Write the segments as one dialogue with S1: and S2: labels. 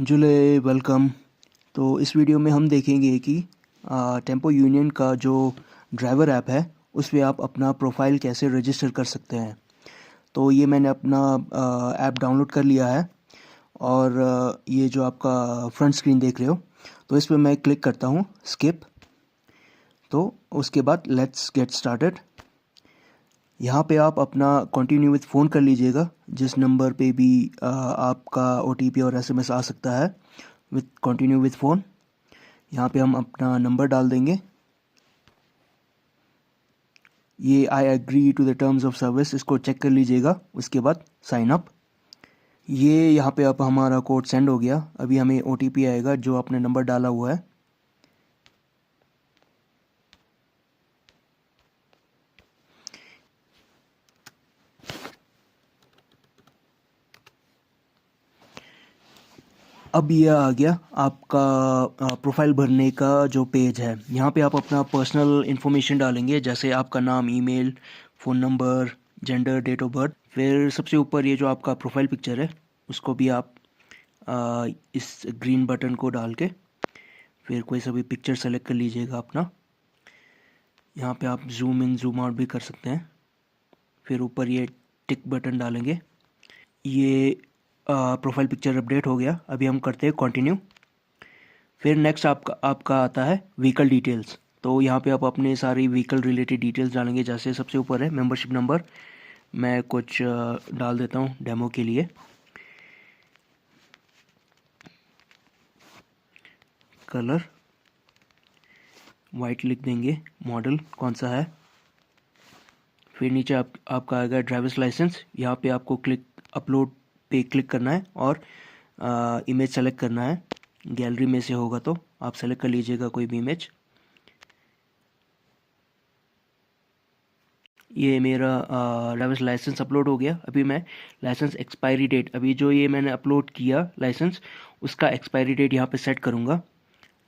S1: जुले वेलकम। तो इस वीडियो में हम देखेंगे कि टेम्पो यूनियन का जो ड्राइवर ऐप है उस पे आप अपना प्रोफाइल कैसे रजिस्टर कर सकते हैं। तो ये मैंने अपना ऐप डाउनलोड कर लिया है और ये जो आपका फ्रंट स्क्रीन देख रहे हो तो इस पे मैं क्लिक करता हूँ स्किप। तो उसके बाद लेट्स गेट स्टार्टेड। यहाँ पे आप अपना कंटिन्यू विथ फ़ोन कर लीजिएगा, जिस नंबर पे भी आपका OTP और SMS आ सकता है विथ कंटिन्यू विथ फ़ोन। यहाँ पे हम अपना नंबर डाल देंगे। ये I agree to the terms of service, इसको चेक कर लीजिएगा। उसके बाद साइन अप। ये यहाँ पे अब हमारा कोड सेंड हो गया। अभी हमें OTP आएगा जो आपने नंबर डाला हुआ है। अब ये आ गया आपका प्रोफाइल भरने का जो पेज है। यहाँ पे आप अपना पर्सनल इन्फॉर्मेशन डालेंगे, जैसे आपका नाम, email, phone number, gender, date of birth. फिर सबसे ऊपर ये जो आपका प्रोफाइल पिक्चर है उसको भी आप इस ग्रीन बटन को डाल के फिर कोई सा भी पिक्चर सेलेक्ट कर लीजिएगा अपना। यहाँ पे आप जूम इन जूम आउट भी कर सकते हैं। फिर ऊपर ये टिक बटन डालेंगे। ये प्रोफाइल पिक्चर अपडेट हो गया। अभी हम करते हैं कंटिन्यू। फिर नेक्स्ट आपका आता है व्हीकल डिटेल्स। तो यहाँ पे आप अपने सारी व्हीकल रिलेटेड डिटेल्स डालेंगे। जैसे सबसे ऊपर है मेंबरशिप नंबर, मैं कुछ डाल देता हूँ डेमो के लिए। कलर वाइट लिख देंगे। मॉडल कौन सा है। फिर नीचे आपका आएगा ड्राइवर्स लाइसेंस। यहाँ पे आपको अपलोड पे क्लिक करना है और इमेज सेलेक्ट करना है। गैलरी में से होगा तो आप सेलेक्ट कर लीजिएगा कोई भी इमेज। ये मेरा ड्राइवर्स लाइसेंस अपलोड हो गया। अभी मैं लाइसेंस एक्सपायरी डेट, अभी जो ये मैंने अपलोड किया लाइसेंस, उसका एक्सपायरी डेट यहाँ पे सेट करूँगा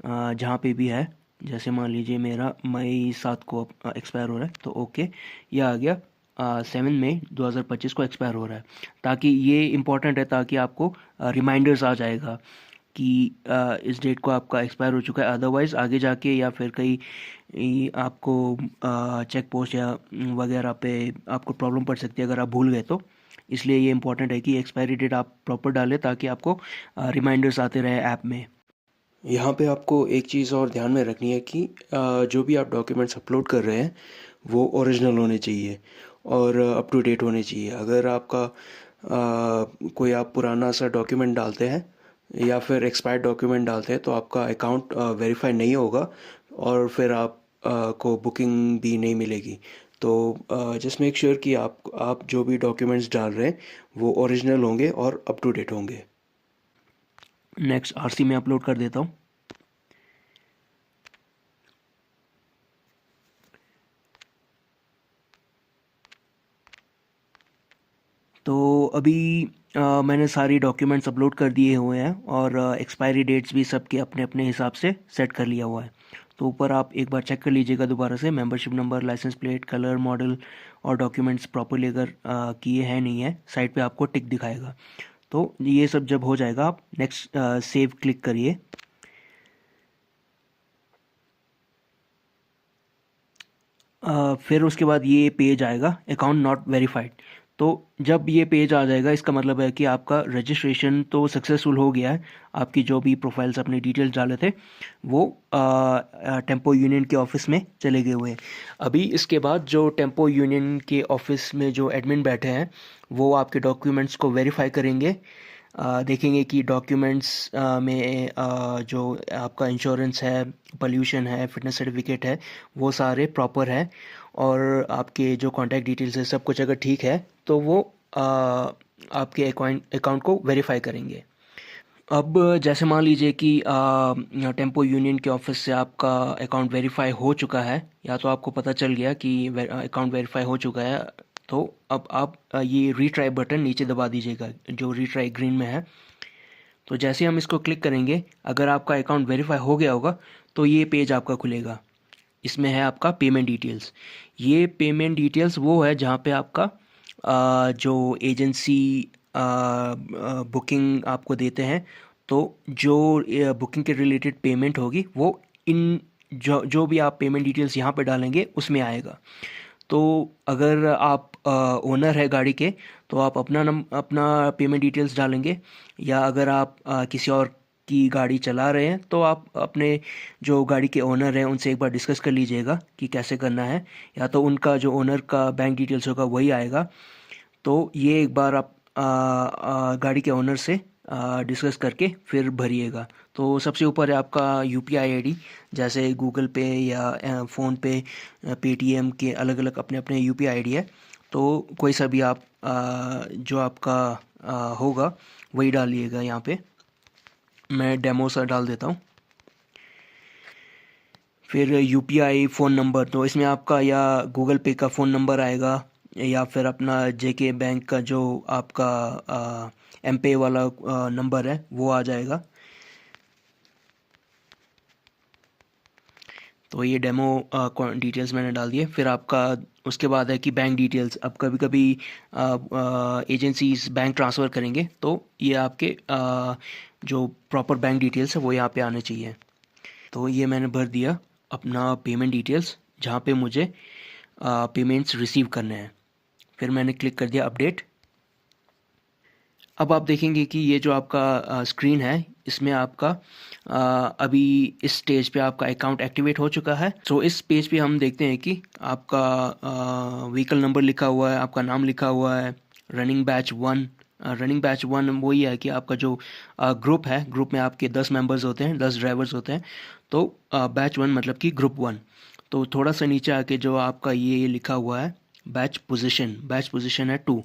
S1: जहाँ पे भी है। जैसे मान लीजिए मेरा मई 7 को एक्सपायर हो रहा है, तो ओके ये आ गया। 7 मई 2025 को एक्सपायर हो रहा है। ताकि ये इम्पोर्टेंट है, ताकि आपको रिमाइंडर्स आ जाएगा कि इस डेट को आपका एक्सपायर हो चुका है। अदरवाइज़ आगे जाके या फिर कहीं आपको चेक पोस्ट या वगैरह पे आपको प्रॉब्लम पड़ सकती है अगर आप भूल गए तो। इसलिए ये इम्पोर्टेंट है कि एक्सपायरी डेट आप प्रॉपर डालें ताकि आपको रिमाइंडर्स आते रहे ऐप में। यहाँ पे आपको एक चीज़ और ध्यान में रखनी है कि जो भी आप डॉक्यूमेंट्स अपलोड कर रहे हैं वो ओरिजिनल होने चाहिए और अप टू डेट होने चाहिए। अगर आपका कोई आप पुराना सा डॉक्यूमेंट डालते हैं या फिर एक्सपायर्ड डॉक्यूमेंट डालते हैं तो आपका अकाउंट वेरीफाई नहीं होगा और फिर आप को बुकिंग भी नहीं मिलेगी। तो जस्ट मेक श्योर कि आप जो भी डॉक्यूमेंट्स डाल रहे हैं वो ओरिजिनल होंगे और अप टू डेट होंगे। नेक्स्ट RC में अपलोड कर देता हूँ। तो अभी मैंने सारी डॉक्यूमेंट्स अपलोड कर दिए हुए हैं और एक्सपायरी डेट्स भी सबके अपने अपने हिसाब से सेट कर लिया हुआ है। तो ऊपर आप एक बार चेक कर लीजिएगा दोबारा से, membership number, licence plate, colour, model और डॉक्यूमेंट्स प्रॉपर्ली अगर किए हैं नहीं है, साइड पे आपको टिक दिखाएगा। तो ये सब जब हो जाएगा आप नेक्स्ट सेव क्लिक करिए। फिर उसके बाद ये पेज आएगा अकाउंट नॉट वेरीफाइड। तो जब ये पेज आ जाएगा इसका मतलब है कि आपका रजिस्ट्रेशन तो सक्सेसफुल हो गया है। आपकी जो भी प्रोफाइल्स अपने डिटेल्स डाले थे वो टेम्पो यूनियन के ऑफिस में चले गए हुए हैं। अभी इसके बाद जो टेम्पो यूनियन के ऑफिस में जो एडमिन बैठे हैं वो आपके डॉक्यूमेंट्स को वेरीफाई करेंगे। देखेंगे कि डॉक्यूमेंट्स में जो आपका इंश्योरेंस है, पोल्यूशन है, फिटनेस सर्टिफिकेट है, वो सारे प्रॉपर है और आपके जो कॉन्टैक्ट डिटेल्स है सब कुछ अगर ठीक है तो वो आपके अकाउंट को वेरीफाई करेंगे। अब जैसे मान लीजिए कि टेम्पो यूनियन के ऑफिस से आपका अकाउंट वेरीफाई हो चुका है या तो आपको पता चल गया कि अकाउंट वेरीफाई हो चुका है, तो अब आप ये रीट्राई बटन नीचे दबा दीजिएगा जो रीट्राई ग्रीन में है। तो जैसे हम इसको क्लिक करेंगे, अगर आपका अकाउंट वेरीफाई हो गया होगा तो ये पेज आपका खुलेगा। इसमें है आपका पेमेंट डिटेल्स। ये पेमेंट डिटेल्स वो है जहाँ पे आपका जो एजेंसी बुकिंग आपको देते हैं तो जो बुकिंग के रिलेटेड पेमेंट होगी वो इन जो भी आप पेमेंट डिटेल्स यहाँ पे डालेंगे उसमें आएगा। तो अगर आप ओनर है गाड़ी के, तो आप अपना पेमेंट डिटेल्स डालेंगे, या अगर आप किसी और की गाड़ी चला रहे हैं तो आप अपने जो गाड़ी के ओनर हैं उनसे एक बार डिस्कस कर लीजिएगा कि कैसे करना है, या तो उनका जो ओनर का बैंक डिटेल्स होगा वही आएगा। तो ये एक बार आप गाड़ी के ओनर से डिस्कस करके फिर भरिएगा। तो सबसे ऊपर है आपका यूपीआई आईडी, जैसे गूगल पे या फ़ोन पे, पेटीएम के अलग अलग अपने अपने यूपीआई आईडी है। तो कोई सा भी आप जो आपका होगा वही डालिएगा। यहाँ पे मैं डेमो सा डाल देता हूँ। फिर यूपीआई फ़ोन नंबर, तो इसमें आपका या गूगल पे का फ़ोन नंबर आएगा, या फिर अपना जेके बैंक का जो आपका एम पे वाला नंबर है वो आ जाएगा। तो ये डेमो डिटेल्स मैंने डाल दिए। फिर आपका उसके बाद है कि बैंक डिटेल्स। अब कभी कभी एजेंसीज बैंक ट्रांसफ़र करेंगे तो ये आपके जो प्रॉपर बैंक डिटेल्स है वो यहाँ पे आने चाहिए। तो ये मैंने भर दिया अपना पेमेंट डिटेल्स जहाँ पे मुझे पेमेंट्स रिसीव करने हैं। फिर मैंने क्लिक कर दिया अपडेट। अब आप देखेंगे कि ये जो आपका स्क्रीन है इसमें आपका अभी इस स्टेज पे आपका अकाउंट एक्टिवेट हो चुका है। तो इस पेज पे हम देखते हैं कि आपका व्हीकल नंबर लिखा हुआ है, आपका नाम लिखा हुआ है, रनिंग बैच 1। रनिंग बैच 1 वही है कि आपका जो ग्रुप है, ग्रुप में आपके 10 मेंबर्स होते हैं, 10 ड्राइवर्स होते हैं। तो बैच 1 मतलब कि ग्रुप 1। तो थोड़ा सा नीचे आके जो आपका ये लिखा हुआ है बैच पोजीशन है 2,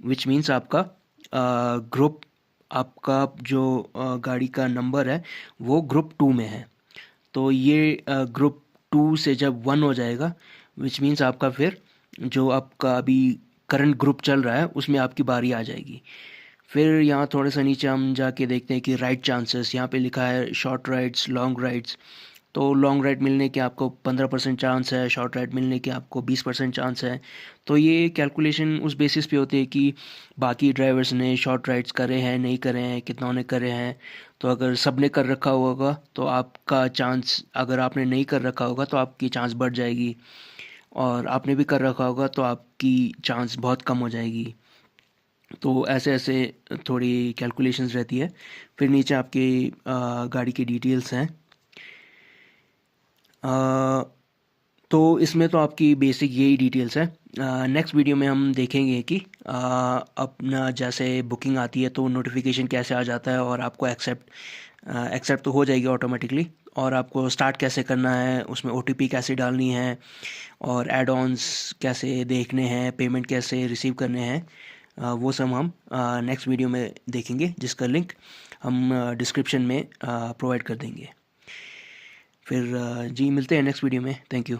S1: विच मीन्स आपका ग्रुप, आपका जो गाड़ी का नंबर है वो ग्रुप 2 में है। तो ये ग्रुप 2 से जब 1 हो जाएगा, विच मीन्स आपका फिर जो आपका अभी करंट ग्रुप चल रहा है उसमें आपकी बारी आ जाएगी। फिर यहाँ थोड़ा सा नीचे हम जाके देखते हैं कि राइड चांसेस, यहाँ पे लिखा है शॉर्ट राइड्स, लॉन्ग राइड्स। तो लॉन्ग राइड मिलने के आपको 15% चांस है, शॉर्ट राइड मिलने के आपको 20% चांस है। तो ये कैलकुलेशन उस बेसिस पे होती है कि बाकी ड्राइवर्स ने शॉर्ट राइड्स करे हैं नहीं करे हैं, कितना ने करे हैं। तो अगर सब ने कर रखा होगा तो आपका चांस, अगर आपने नहीं कर रखा होगा तो आपकी चांस बढ़ जाएगी, और आपने भी कर रखा होगा तो आपकी चांस बहुत कम हो जाएगी। तो ऐसे ऐसे थोड़ी कैलकुलेशंस रहती है। फिर नीचे आपकी गाड़ी की डिटेल्स हैं। तो इसमें तो आपकी बेसिक यही डिटेल्स है। नेक्स्ट वीडियो में हम देखेंगे कि अपना जैसे बुकिंग आती है तो नोटिफिकेशन कैसे आ जाता है, और आपको एक्सेप्ट तो हो जाएगी ऑटोमेटिकली, और आपको स्टार्ट कैसे करना है, उसमें ओटीपी कैसे डालनी है, और एड ऑन्स कैसे देखने हैं, पेमेंट कैसे रिसीव करने हैं, वो सब हम नेक्स्ट वीडियो में देखेंगे, जिसका लिंक हम डिस्क्रिप्शन में प्रोवाइड कर देंगे। फिर जी मिलते हैं नेक्स्ट वीडियो में। Thank you.